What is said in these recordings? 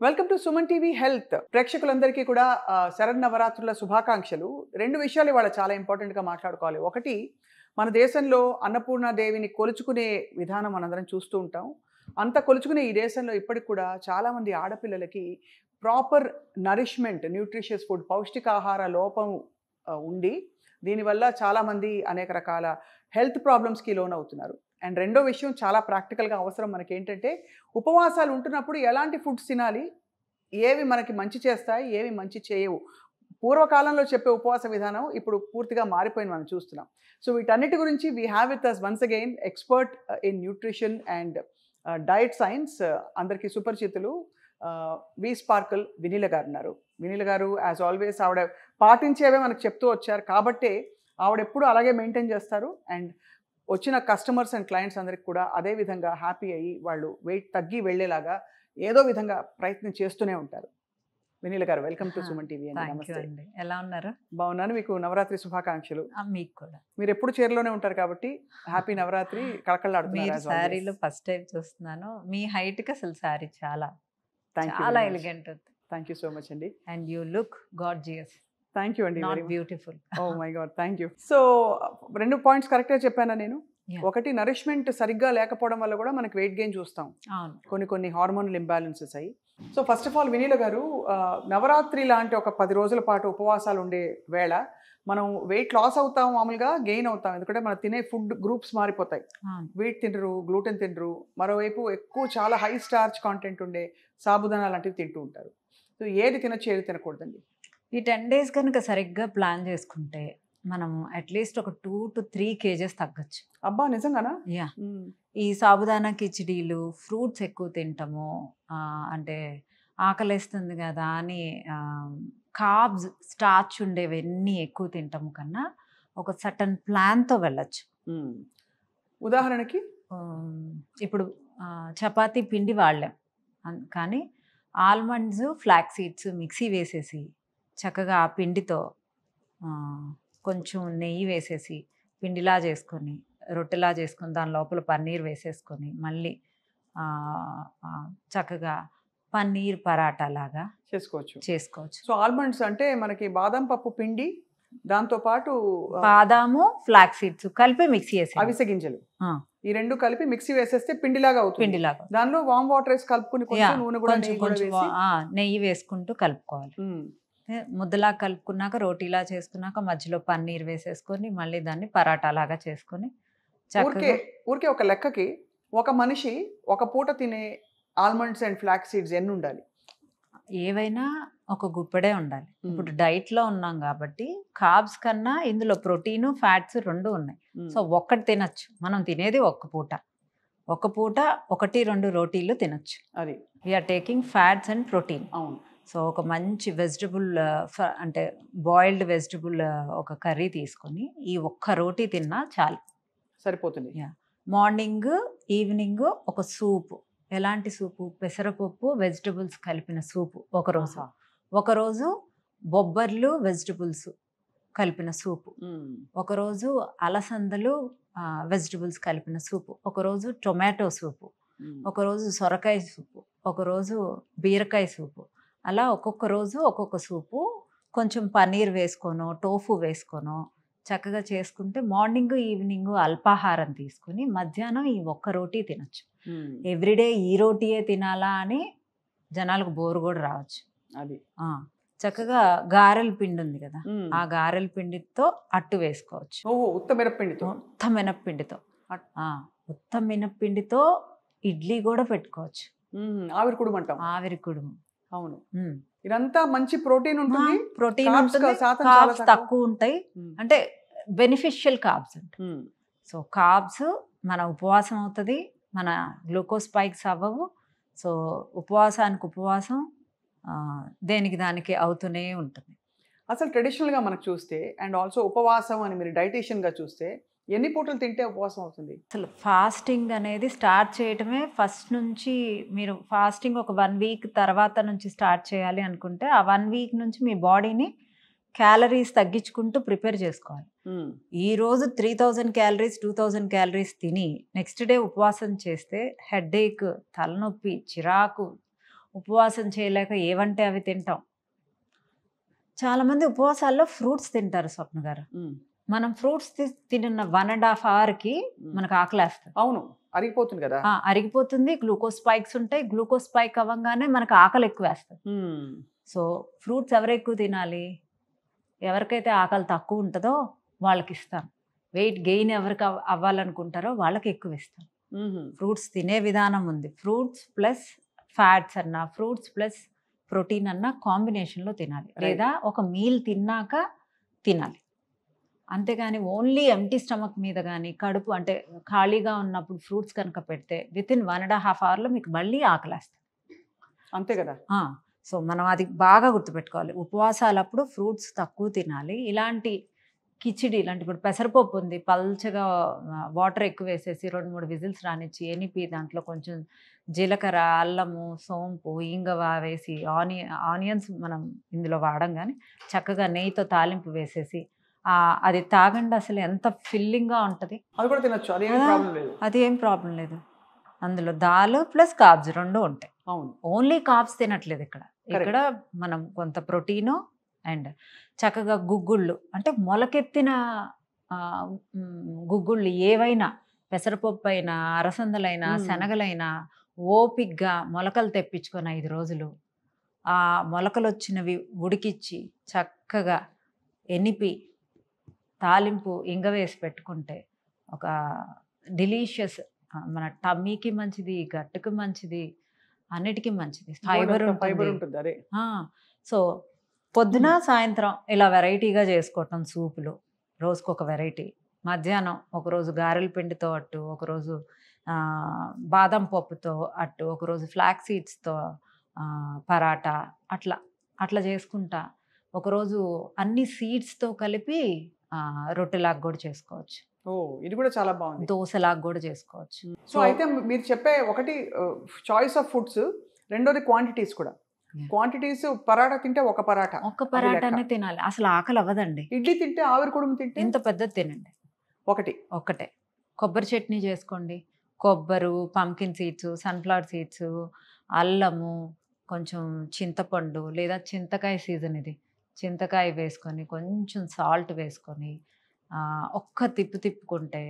Welcome to Suman TV health. ప్రేక్షకులందరికీ కూడా శరన్నవరాత్రుల శుభాకాంక్షలు. రెండు విషయాలు ఇవాళ చాలా ఇంపార్టెంట్గా మాట్లాడుకోవాలి. ఒకటి, మన దేశంలో అన్నపూర్ణాదేవిని కొలుచుకునే విధానం మనందరం చూస్తూ ఉంటాం. అంత కొలుచుకునే ఈ దేశంలో ఇప్పటికి కూడా చాలామంది ఆడపిల్లలకి ప్రాపర్ నరిష్మెంట్, న్యూట్రిషియస్ ఫుడ్, పౌష్టికాహార లోపం ఉండి దీనివల్ల చాలామంది అనేక రకాల హెల్త్ ప్రాబ్లమ్స్కి లోన్ అవుతున్నారు. అండ్ రెండో విషయం చాలా ప్రాక్టికల్గా అవసరం మనకి ఏంటంటే, ఉపవాసాలు ఉంటున్నప్పుడు ఎలాంటి ఫుడ్స్ తినాలి, ఏవి మనకి మంచి చేస్తాయి, ఏవి మంచి చేయవు. పూర్వకాలంలో చెప్పే ఉపవాస విధానం ఇప్పుడు పూర్తిగా మారిపోయింది, మనం చూస్తున్నాం. సో వీటన్నిటి గురించి we have with us once again expert in nutrition and diet science, అందరికీ సుపరిచితులు వి స్పార్కల్ వినీల గారు ఉన్నారు. వినీల గారు యాజ్ ఆల్వేస్ ఆవిడ పాటించేవే మనకు చెప్తూ వచ్చారు కాబట్టి ఆవిడ ఎప్పుడు అలాగే మెయింటైన్ చేస్తారు. అండ్ వచ్చిన కస్టమర్స్ అండ్ క్లయింట్స్ అందరికి కూడా అదే విధంగా హ్యాపీ అయ్యి వాళ్ళు వెయిట్ తగ్గి వెళ్ళేలాగా ఏదో విధంగా ప్రయత్నం చేస్తూనే ఉంటారు. వినీల గారు, వెల్కమ్ టు సుమన్ టీవీ. నమస్తే అండి, ఎలా ఉన్నారు? బాగున్నాను. మీకు నవరాత్రి శుభాకాంక్షలు. మీకు కూడా. మీరు ఎప్పుడు చీరలోనే ఉంటారు కాబట్టి హ్యాపీ నవరాత్రి. కళకళలాడుతున్నారు. శారీలో ఫస్ట్ టైం చూస్తున్నాను. మీ హైట్ కి అసలు శారీ చాలా ఎలిగెంట్ ఉంది. థ్యాంక్ యూ సో మచ్ అండి. And you look gorgeous. Thank you అండి. Not beautiful. Oh my God, thank you. So రెండు పాయింట్స్ కరెక్ట్గా చెప్పానా నేను? ఒకటి, నరిష్మెంట్ సరిగ్గా లేకపోవడం వల్ల కూడా మనకి వెయిట్ గెయిన్ చూస్తాం, కొన్ని హార్మోనల్ ఇంబ్యాలెన్సెస్ అయ్యి. సో ఫస్ట్ ఆఫ్ ఆల్ వినీల గారు, నవరాత్రి లాంటి ఒక 10 రోజుల పాటు ఉపవాసాలు ఉండే వేళ మనం వెయిట్ లాస్ అవుతాం, మామూలుగా గెయిన్ అవుతాం. ఎందుకంటే మనం తినే ఫుడ్ గ్రూప్స్ మారిపోతాయి. వీట్ తినరు, గ్లూటెన్ తినరు, మరోవైపు ఎక్కువ చాలా హై స్టార్చ్ కాంటెంట్ ఉండే సాబుదానా లాంటివి తింటూ ఉంటారు. సో ఏది తినచ్చు, ఏది తినకూడదండి? ఈ 10 days కనుక సరిగ్గా ప్లాన్ చేసుకుంటే మనం అట్లీస్ట్ ఒక 2 to 3 kgs తగ్గచ్చు. అబ్బా, నిజంగానా? యా. ఈ సాబుదానా కిచిడీలు, ఫ్రూట్స్ ఎక్కువ తింటాము, అంటే ఆకలేస్తుంది కదా అని కార్బ్స్, స్టార్చ్ ఉండేవన్నీ ఎక్కువ తింటాము కన్నా ఒక సటన్ ప్లాన్తో వెళ్ళచ్చు. ఉదాహరణకి ఇప్పుడు చపాతీ పిండి వాడలేం, కానీ ఆల్మండ్స్, ఫ్లాక్ సీడ్స్ మిక్సీ వేసేసి చక్కగా ఆ పిండితో కొంచెం నెయ్యి వేసేసి పిండిలా చేసుకొని, రొట్టెలా చేసుకొని, దాని లోపల పన్నీర్ వేసేసుకొని మళ్ళీ చక్కగా పన్నీర్ పరాటా లాగా చేసుకోవచ్చు. సో ఆల్మండ్స్ అంటే మనకి బాదం పప్పు పిండి, దాంతో పాటు బాదాము, ఫ్లాక్ సీడ్స్ కలిపి మిక్సీ వేసి, అవిసె గింజలు, ఈ రెండు కలిపి మిక్సీ వేసేస్తే పిండిలాగా అవుతుంది. పిండిలాగా. దానిలో వామ్ వాటర్ వేసి కలుపుకుని నూనె కూడా నెయ్యి వేసుకుంటూ కలుపుకోవాలి. ముద్దలా కలుపుకున్నాక రోటీలా చేసుకున్నాక మధ్యలో పన్నీర్ వేసేసుకొని మళ్ళీ దాన్ని పరాటా లాగా చేసుకొని ఊరికే ఒక లెక్కకి ఒక మనిషి ఒక పూట తినే ఆల్మండ్స్ అండ్ ఫ్లాక్ సీడ్స్ ఎన్ని ఉండాలి? ఏవైనా ఒక గుప్పెడే ఉండాలి. ఇప్పుడు డైట్లో ఉన్నాం కాబట్టి కార్బ్స్ కన్నా ఇందులో ప్రోటీను, ఫ్యాట్స్ రెండు ఉన్నాయి. సో ఒక్కటి తినచ్చు. మనం తినేది ఒక్క పూట 1-2 రోటీలు తినచ్చు. అది we are taking fats and protein. అవును. సో ఒక మంచి వెజిటబుల్, అంటే బాయిల్డ్ వెజిటబుల్ ఒక కర్రీ తీసుకొని ఈ ఒక్క రోటీ తిన్నా చాలు, సరిపోతుంది. మార్నింగ్, ఈవినింగ్ ఒక సూపు. ఎలాంటి సూపు? పెసరపప్పు, వెజిటబుల్స్ కలిపిన సూపు ఒకరోజు బొబ్బర్లు, వెజిటబుల్స్ కలిపిన సూపు ఒకరోజు, అలసందలు, వెజిటబుల్స్ కలిపిన సూపు ఒకరోజు, టొమాటో సూపు ఒకరోజు, సొరకాయ సూపు ఒకరోజు, బీరకాయ సూపు. అలా ఒక్కొక్క రోజు ఒక్కొక్క సూపు, కొంచెం పన్నీర్ వేసుకోనో, టోఫు వేసుకోనో చక్కగా చేసుకుంటే మార్నింగ్, ఈవినింగ్ అల్పాహారం తీసుకుని మధ్యాహ్నం ఈ ఒక్క రోటీ తినచ్చు. ఎవ్రీడే ఈ రోటీయే తినాలా అని జనాలకు బోరు కూడా రావచ్చు. అది చక్కగా గారెల పిండి ఉంది కదా, ఆ గారెల పిండితో అట్టు వేసుకోవచ్చు. ఉత్త మినప్పిండితో ఇడ్లీ కూడా పెట్టుకోవచ్చు. ఆవిరి కుడుము. అవును. ఇదంతా మంచి ప్రోటీన్ ఉంటుంది. కార్బ్స్ తక్కువ ఉంటాయి, అంటే బెనిఫిషియల్ కార్బ్స్ ఉంటాయి. సో కార్బ్స్ మన ఉపవాసం అవుతుంది, మన గ్లూకోజ్ స్పైక్స్ అవ్వవు. సో ఉపవాసం దేనికి దానికి అవుతూనే ఉంటుంది. అసలు ట్రెడిషనల్గా మనకు చూస్తే, అండ్ ఆల్సో ఉపవాసం అని మీరు డైటీషియన్గా చూస్తే, ఎన్ని పూటలు తింటే ఉపవాసం అవుతుంది? అసలు ఫాస్టింగ్ అనేది స్టార్ట్ చేయటమే ఫస్ట్ నుంచి, మీరు ఫాస్టింగ్ ఒక 1 week తర్వాత నుంచి స్టార్ట్ చేయాలి అనుకుంటే ఆ 1 week నుంచి మీ బాడీని క్యాలరీస్ తగ్గించుకుంటూ ప్రిపేర్ చేసుకోవాలి. ఈరోజు 3000 calories, 2000 calories తిని నెక్స్ట్ డే ఉపవాసం చేస్తే హెడేక్, తలనొప్పి, చిరాకు, ఉపవాసం చేయలేక ఏవంటే అవి తింటాం. చాలామంది ఉపవాసాల్లో ఫ్రూట్స్ తింటారు స్వప్న గారు. మనం ఫ్రూట్స్ తిన్న 1.5 అవర్కి మనకు ఆకలేస్తుంది. అవును, అరిగిపోతుంది కదా. అరిగిపోతుంది, గ్లూకోజ్ స్పైక్స్ ఉంటాయి. గ్లూకోజ్ స్పైక్ అవ్వగానే మనకు ఆకలి ఎక్కువ వేస్తుంది. సో ఫ్రూట్స్ ఎవరు ఎక్కువ తినాలి? ఎవరికైతే ఆకలి తక్కువ ఉంటుందో వాళ్ళకి ఇస్తాం. వెయిట్ గెయిన్ ఎవరికి అవ్వాలనుకుంటారో వాళ్ళకి ఎక్కువ ఇస్తాం. ఫ్రూట్స్ తినే విధానం ఉంది. ఫ్రూట్స్ ప్లస్ ఫ్యాట్స్ అన్నా, ఫ్రూట్స్ ప్లస్ ప్రోటీన్ అన్నా కాంబినేషన్లో తినాలి, లేదా ఒక మీల్ తిన్నాక తినాలి. అంతేగాని ఓన్లీ ఎంటీ స్టమక్ మీద కానీ, కడుపు అంటే ఖాళీగా ఉన్నప్పుడు ఫ్రూట్స్ కనుక పెడితే వితిన్ 1.5 అవర్లో మీకు మళ్ళీ ఆకలేస్తుంది. అంతే కదా. సో మనం అది బాగా గుర్తుపెట్టుకోవాలి. ఉపవాసాలప్పుడు ఫ్రూట్స్ తక్కువ తినాలి. ఇలాంటి కిచిడి, ఇలాంటి ఇప్పుడు పెసరపప్పు ఉంది, పల్చగా వాటర్ ఎక్కువ వేసేసి 2-3 విజిల్స్ రానిచ్చి ఎనిపి దాంట్లో కొంచెం జీలకర్ర, అల్లము, సోంపు, ఇంగవ వేసి ఆనియన్స్ మనం ఇందులో వాడం, కానీ చక్కగా నెయ్యితో తాలింపు వేసేసి అది తాగండి. అసలు ఎంత ఫిల్లింగ్గా ఉంటుంది. అది కూడా తినొచ్చు, అది ఏం ప్రాబ్లం లేదు. అందులో దాల్ ప్లస్ కార్బ్స్ 2 ఉంటాయి. అవును, ఓన్లీ కార్బ్స్ తినట్లేదు ఇక్కడ మనం కొంత ప్రోటీను అండ్ చక్కగా గుగ్గుళ్ళు, అంటే మొలకెత్తిన గుగ్గుళ్ళు ఏవైనా, పెసరపప్పు అయినా, అరసందలైనా, శనగలైనా ఓపిగ్గా మొలకలు తెప్పించుకొని 5 రోజులు ఆ మొలకలు వచ్చినవి ఉడికిచ్చి చక్కగా ఎనిపి తాలింపు ఇంగ వేసి పెట్టుకుంటే ఒక డెలీషియస్, మన టమ్మీకి మంచిది, గట్టుకు మంచిది, అన్నిటికీ మంచిది. ఫైబర్ ఉంటుంది. సో పొద్దున సాయంత్రం ఇలా వెరైటీగా చేసుకోవటం. సూపులు రోజుకొక వెరైటీ. మధ్యాహ్నం ఒకరోజు గారెల పిండితో అట్టు, ఒకరోజు బాదం పప్పుతో అట్టు, ఒకరోజు ఫ్లాక్ సీడ్స్తో పరాటా, అట్లా చేసుకుంటా. ఒకరోజు అన్ని సీడ్స్తో కలిపి రొట్టెలాగా కూడా చేసుకోవచ్చు. ఇది కూడా చాలా బాగుంది. దోశలాగా కూడా చేసుకోవచ్చు. సో అయితే మీరు చెప్పే ఒకటి చాయిస్ ఆఫ్ ఫుడ్స్, రెండోది క్వాంటిటీస్ కూడా. క్వాంటిటీస్, పరాటా తింటే ఒక పరాటానే తినాలి, అసలు ఆకలి అవ్వదండి. ఇడ్లీ తింటే, ఆవిరి కుడుము తింటే ఇంత పెద్దది తినండి. ఒకటే కొబ్బరి చట్నీ చేసుకోండి. కొబ్బరు, పంకిన్ సీడ్స్, సన్ఫ్లవర్ సీడ్స్, అల్లము, కొంచెం చింతపండు లేదా చింతకాయ సీజన్ ఇది, చింతకాయ వేసుకొని కొంచెం సాల్ట్ వేసుకొని ఒక్క తిప్పుకుంటే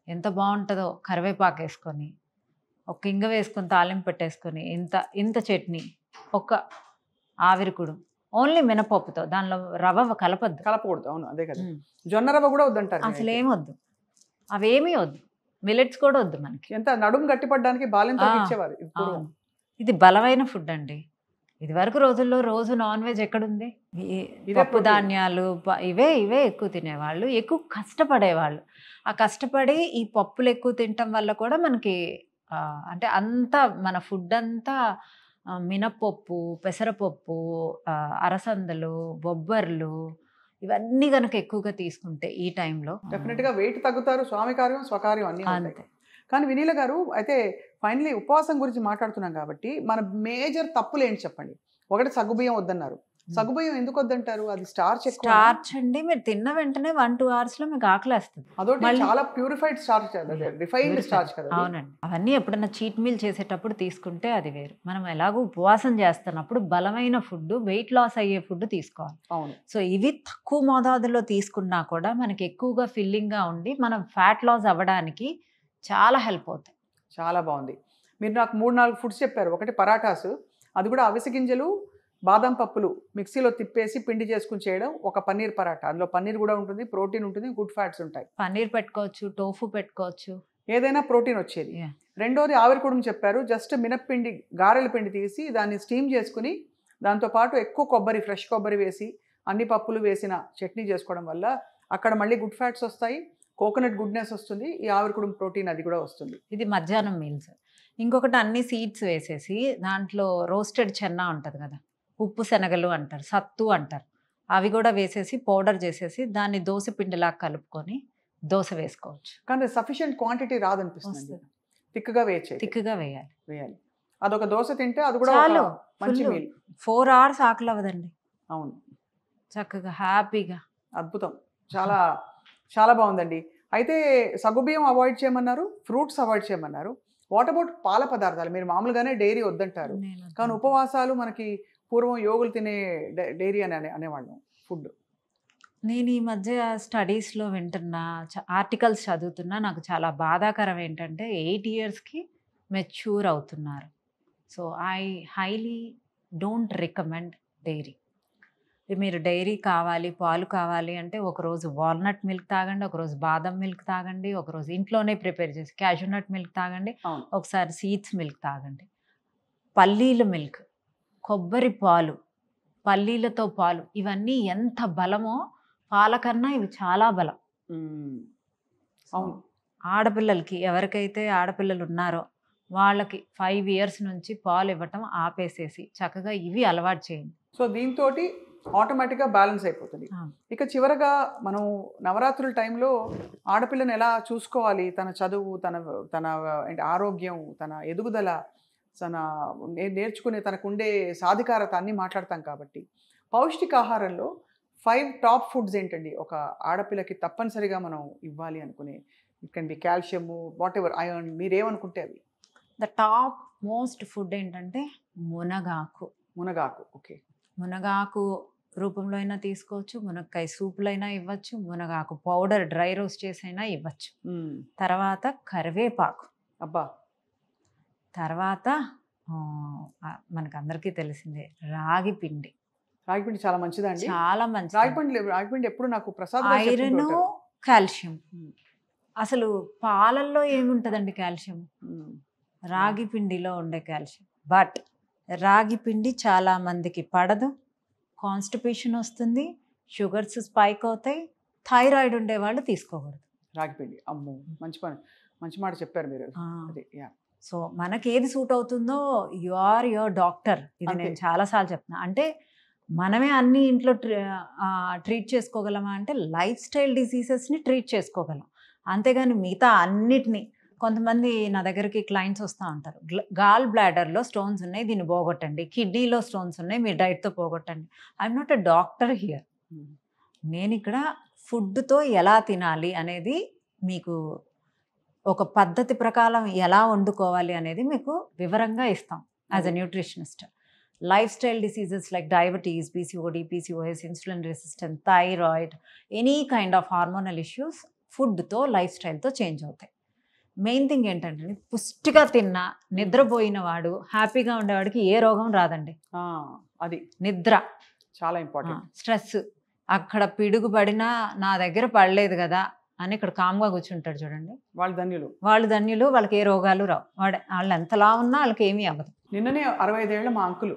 ఎంత బాగుంటుందో. కరివేపాకు వేసుకొని ఒక ఇంగ వేసుకొని తాలింపు పెట్టేసుకొని ఇంత చట్నీ, ఒక ఆవిరికుడు ఓన్లీ మినపప్పుతో, దానిలో రవ్వ కలపకూడదు. అవును, అదే కదా. జొన్న రవ్వ కూడా వద్దంటారు. అసలు ఏమి వద్దు, అవేమీ వద్దు. మిల్లెట్స్ కూడా వద్దు మనకి. ఎంత నడుము గట్టిపడడానికి బాలెంతో ఇచ్చేవారు. ఇది బలమైన ఫుడ్ అండి. ఇది వరకు రోజుల్లో రోజు నాన్ వెజ్ ఎక్కడుంది? పప్పు ధాన్యాలు ఇవే ఎక్కువ తినేవాళ్ళు, ఎక్కువ కష్టపడేవాళ్ళు. ఆ కష్టపడి ఈ పప్పులు ఎక్కువ తినటం వల్ల కూడా మనకి అంటే అంతా మన ఫుడ్ అంతా మినపప్పు, పెసరపప్పు, అరసందలు, బొబ్బర్లు, ఇవన్నీ కనుక ఎక్కువగా తీసుకుంటే ఈ టైంలో డెఫినెట్గా వెయిట్ తగ్గుతారు. స్వామి కార్యం స్వకార్యం అన్నీ అంతే. కానీ వినీల గారు, అయితే ఫైనలీ ఉపవాసం గురించి మాట్లాడుతున్నాం కాబట్టి మన మేజర్ తప్పులు ఏంటి చెప్పండి. ఒకటి, సగ్గుబియ్యం వద్దన్నారు. సగ్గుబియ్యం ఎందుకు వద్దంటారు? అది స్టార్చ్ అండి. మీరు తిన్న వెంటనే 1-2 hours లో మీకు ఆకలేస్తుంది. అదొకటి చాలా ప్యూరిఫైడ్ స్టార్చ్ కదా, రిఫైన్డ్ స్టార్చ్ కదా. అవునండి. అవన్నీ ఎప్పుడన్నా చీట్ మీల్ చేసేటప్పుడు తీసుకుంటే అది వేరు. మనం ఎలాగో ఉపవాసం చేస్తున్నప్పుడు బలమైన ఫుడ్, వెయిట్ లాస్ అయ్యే ఫుడ్ తీసుకోవాలి. అవును. సో ఇవి తక్కువ మోతాదులో తీసుకున్నా కూడా మనకి ఎక్కువగా ఫిల్లింగ్గా ఉండి మనం ఫ్యాట్ లాస్ అవ్వడానికి చాలా హెల్ప్ అవుతాయి. చాలా బాగుంది. మీరు నాకు 3-4 ఫుడ్స్ చెప్పారు. ఒకటి పరాటాస్, అది కూడా అవిసె గింజలు, బాదం పప్పులు మిక్సీలో తిప్పేసి పిండి చేసుకుని చేయడం. ఒక పన్నీర్ పరాటా, అందులో పన్నీర్ కూడా ఉంటుంది, ప్రోటీన్ ఉంటుంది, గుడ్ ఫ్యాట్స్ ఉంటాయి. పన్నీర్ పెట్టుకోవచ్చు, టోఫు పెట్టుకోవచ్చు, ఏదైనా ప్రోటీన్ వచ్చేది. రెండోది ఆవిరి కుడుము చెప్పారు. జస్ట్ మినప్పిండి, గారెల పిండి తీసి దాన్ని స్టీమ్ చేసుకుని దాంతోపాటు ఎక్కువ కొబ్బరి, ఫ్రెష్ కొబ్బరి వేసి అన్ని పప్పులు వేసిన చట్నీ చేసుకోవడం వల్ల అక్కడ మళ్ళీ గుడ్ ఫ్యాట్స్ వస్తాయి, కోకోనట్ గుడ్నెస్ వస్తుంది, ఈ ఆవిరి కుడుము ప్రోటీన్ అది కూడా వస్తుంది. ఇది మధ్యాహ్నం మీల్స్. ఇంకొకటి అన్ని సీడ్స్ వేసేసి దాంట్లో రోస్టెడ్ చెన్నా ఉంటుంది కదా, ఉప్పు శనగలు అంటారు, సత్తు అంటారు, అవి కూడా వేసేసి పౌడర్ చేసేసి దాన్ని దోశ పిండిలాగా కలుపుకొని దోశ వేసుకోవచ్చు. కానీ సఫిషియెంట్ క్వాంటిటీ రాదనిపిస్తుంది. తిక్కుగా వేయాలి. అదొక దోశ తింటే అది కూడా మంచి మీల్. 4 hours ఆకలి అవ్వదండి. అవును, చక్కగా హ్యాపీగా. అద్భుతం. చాలా చాలా బాగుందండి. అయితే సగ్గుబియ్యం అవాయిడ్ చేయమన్నారు, ఫ్రూట్స్ అవాయిడ్ చేయమన్నారు. వాట్ అబౌట్ పాల పదార్థాలు? మీరు మామూలుగానే డైరీ వద్దంటారు, కానీ ఉపవాసాలు మనకి పూర్వం యోగులు తినే డైరీ అని అనేవాళ్ళం ఫుడ్. నేను ఈ మధ్య స్టడీస్లో వింటున్నా, ఆర్టికల్స్ చదువుతున్నా. నాకు చాలా బాధాకరం ఏంటంటే 8 ఇయర్స్కి మెచ్యూర్ అవుతున్నారు. So I highly don't recommend dairy. మీరు డైరీ కావాలి, పాలు కావాలి అంటే ఒకరోజు వాల్నట్ మిల్క్ తాగండి, ఒకరోజు బాదం మిల్క్ తాగండి, ఒకరోజు ఇంట్లోనే ప్రిపేర్ చేసి క్యాషూనట్ మిల్క్ తాగండి, ఒకసారి సీడ్స్ మిల్క్ తాగండి. పల్లీల మిల్క్, కొబ్బరి పాలు, పల్లీలతో పాలు, ఇవన్నీ ఎంత బలమో పాల కన్నా ఇవి చాలా బలం. ఆడపిల్లలకి, ఎవరికైతే ఆడపిల్లలు ఉన్నారో వాళ్ళకి 5 ఇయర్స్ నుంచి పాలు ఇవ్వటం ఆపేసేసి చక్కగా ఇవి అలవాటు చేయండి. సో దీంతో ఆటోమేటిక్గా బ్యాలెన్స్ అయిపోతుంది. ఇక చివరగా మనం నవరాత్రుల టైంలో ఆడపిల్లని ఎలా చూసుకోవాలి, తన చదువు, తన ఆరోగ్యం, తన ఎదుగుదల, తన నేర్చుకునే తనకుండే సాధికారత అన్నీ మాట్లాడతాం కాబట్టి పౌష్టికాహారంలో 5 టాప్ ఫుడ్స్ ఏంటండి ఒక ఆడపిల్లకి తప్పనిసరిగా మనం ఇవ్వాలి అనుకునే? It can be calcium, whatever, iron, మీరేమనుకుంటే అవి. ద టాప్ మోస్ట్ ఫుడ్ ఏంటంటే మునగాకు. మునగాకు, ఓకే. మునగాకు రూపంలో అయినా తీసుకోవచ్చు, మునక్కాయ సూపులో అయినా ఇవ్వచ్చు, మునగాకు పౌడర్ డ్రై రోస్ట్ చేసి అయినా ఇవ్వచ్చు. తర్వాత కరివేపాకు. అబ్బా. తర్వాత మనకు అందరికీ తెలిసిందే రాగి పిండి. రాగి పిండి చాలా మంచిదండి, చాలా మంచిది. రాగి పిండి ఎప్పుడు నాకు ప్రసాదం. Iron, calcium. అసలు పాలల్లో ఏముంటుందండి కాల్షియం? రాగి పిండిలో ఉండే కాల్షియం. బట్ రాగి పిండి చాలా మందికి పడదు, కాన్స్టిపేషన్ వస్తుంది, షుగర్స్ స్పైక్ అవుతాయి, థైరాయిడ్ ఉండే వాళ్ళు తీసుకోకూడదు రాగి పిండి. అమ్మో, మంచి మాట చెప్పారు మీరు. సో మనకి ఏది సూట్ అవుతుందో యు ఆర్ యువర్ డాక్టర్. ఇది నేను చాలాసార్లు చెప్తున్నా. అంటే మనమే అన్ని ఇంట్లో ట్రీట్ చేసుకోగలమా అంటే లైఫ్ స్టైల్ డిసీజెస్ని ట్రీట్ చేసుకోగలం, అంతేగాని మిగతా అన్నిటినీ. కొంతమంది నా దగ్గరికి క్లయింట్స్ వస్తూ ఉంటారు, గాల్ బ్లాడర్లో స్టోన్స్ ఉన్నాయి, దీన్ని పోగొట్టండి, కిడ్నీలో స్టోన్స్ ఉన్నాయి, మీరు డైట్తో పోగొట్టండి. I'm not a doctor here. నేను ఇక్కడ ఫుడ్తో ఎలా తినాలి అనేది, మీకు ఒక పద్ధతి ప్రకారం ఎలా వండుకోవాలి అనేది మీకు వివరంగా ఇస్తాం as a nutritionist. Lifestyle diseases like diabetes, PCOD, PCOS, insulin resistance, thyroid, any kind of hormonal issues ఫుడ్తో, లైఫ్ స్టైల్తో చేంజ్ అవుతాయి. మెయిన్ థింగ్ ఏంటంటే పుష్టిగా తిన్నా, నిద్రపోయిన వాడు, హ్యాపీగా ఉండేవాడికి ఏ రోగం రాదండి. అది నిద్ర చాలా ఇంపార్టెంట్. స్ట్రెస్, అక్కడ పిడుగు పడినా నా దగ్గర పడలేదు కదా అని ఇక్కడ కామ్గా కూర్చుంటాడు చూడండి, వాళ్ళు ధన్యులు, వాళ్ళకి ఏ రోగాలు రావు. వాళ్ళు ఎంతలా ఉన్నా వాళ్ళకి ఏమీ అవ్వదు. నిన్ననే 65 ఏళ్ల మా అంకులు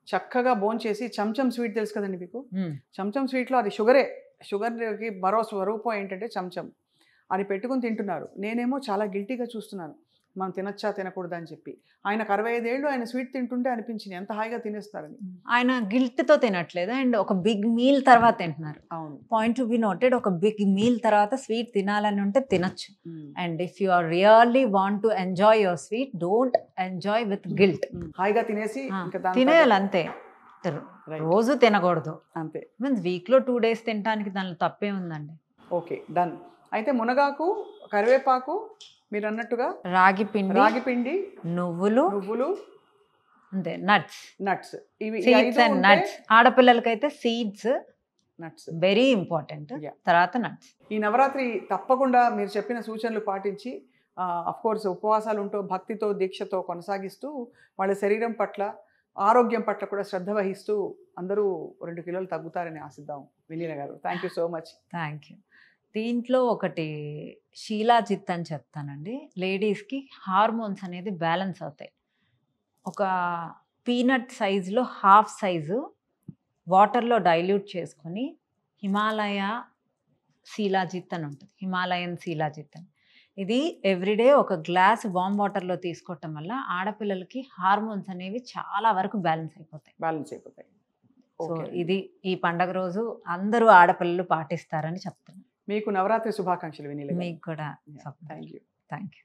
చక్కగా భోంచేసి చెంచం స్వీట్ తెలుసు కదండి మీకు, చెంచం స్వీట్లో అది షుగర్కి మరో స్వరూపం ఏంటంటే చెంచం, అది పెట్టుకుని తింటున్నారు. నేనేమో చాలా గిల్టీగా చూస్తున్నాను, మనం తినచ్చా తినకూడదు అని చెప్పి. ఆయనకు 65 ఏళ్ళు, ఆయన స్వీట్ తింటుంటే అనిపించింది ఎంత హాయిగా తినేస్తారని. ఆయన గిల్ట్తో తినట్లేదు, అండ్ ఒక బిగ్ మీల్ తర్వాత తింటున్నారు. అవును, పాయింట్ టు బి నోటెడ్. ఒక బిగ్ మీల్ తర్వాత స్వీట్ తినాలని ఉంటే తినచ్చు. And if you are really want to enjoy your sweet, don't enjoy with guilt. హాయిగా తినేసి తినేయాలి అంతే, రోజు తినకూడదు అంతే. మీన్స్ వీక్లో 2 days తినడానికి దానిలో తప్పే ఉందండి. Okay, done. అయితే మునగాకు, కరివేపాకు, మీరు అన్నట్టుగా రాగి పిండి, నువ్వులు, అంతే, నట్స్, ఇవి సీడ్స్ అండ్ నట్స్. ఆడపిల్లలకైతే సీడ్స్, నట్స్ వెరీ ఇంపార్టెంట్. తర్వాత నట్స్. ఈ నవరాత్రి తప్పకుండా మీరు చెప్పిన సూచనలు పాటించి అఫ్కోర్స్ ఉపవాసాలు ఉంటూ భక్తితో, దీక్షతో కొనసాగిస్తూ వాళ్ళ శరీరం పట్ల, ఆరోగ్యం పట్ల కూడా శ్రద్ధ వహిస్తూ అందరూ 2 కిలోలు తగ్గుతారని ఆశిద్దాం. వినీల గారు, thank you so much. Thank you. దీంట్లో ఒకటి శీలాజిత్ అని చెప్తానండి. లేడీస్కి హార్మోన్స్ అనేది బ్యాలెన్స్ అవుతాయి. ఒక పీనట్ సైజులో హాఫ్ సైజు వాటర్లో డైల్యూట్ చేసుకొని హిమాలయ శీలాజిత్ అని ఉంటుంది, హిమాలయన్ శీలాజిత్ అని. ఇది ఎవ్రీడే ఒక గ్లాస్ వామ్ వాటర్లో తీసుకోవటం వల్ల ఆడపిల్లలకి హార్మోన్స్ అనేవి చాలా వరకు బ్యాలెన్స్ అయిపోతాయి. సో ఇది ఈ పండగ రోజు అందరూ ఆడపిల్లలు పాటిస్తారని చెప్తున్నాను. మీకు నవరాత్రి శుభాకాంక్షలు వినీల. మీకు కూడా. Thank you. Thank you.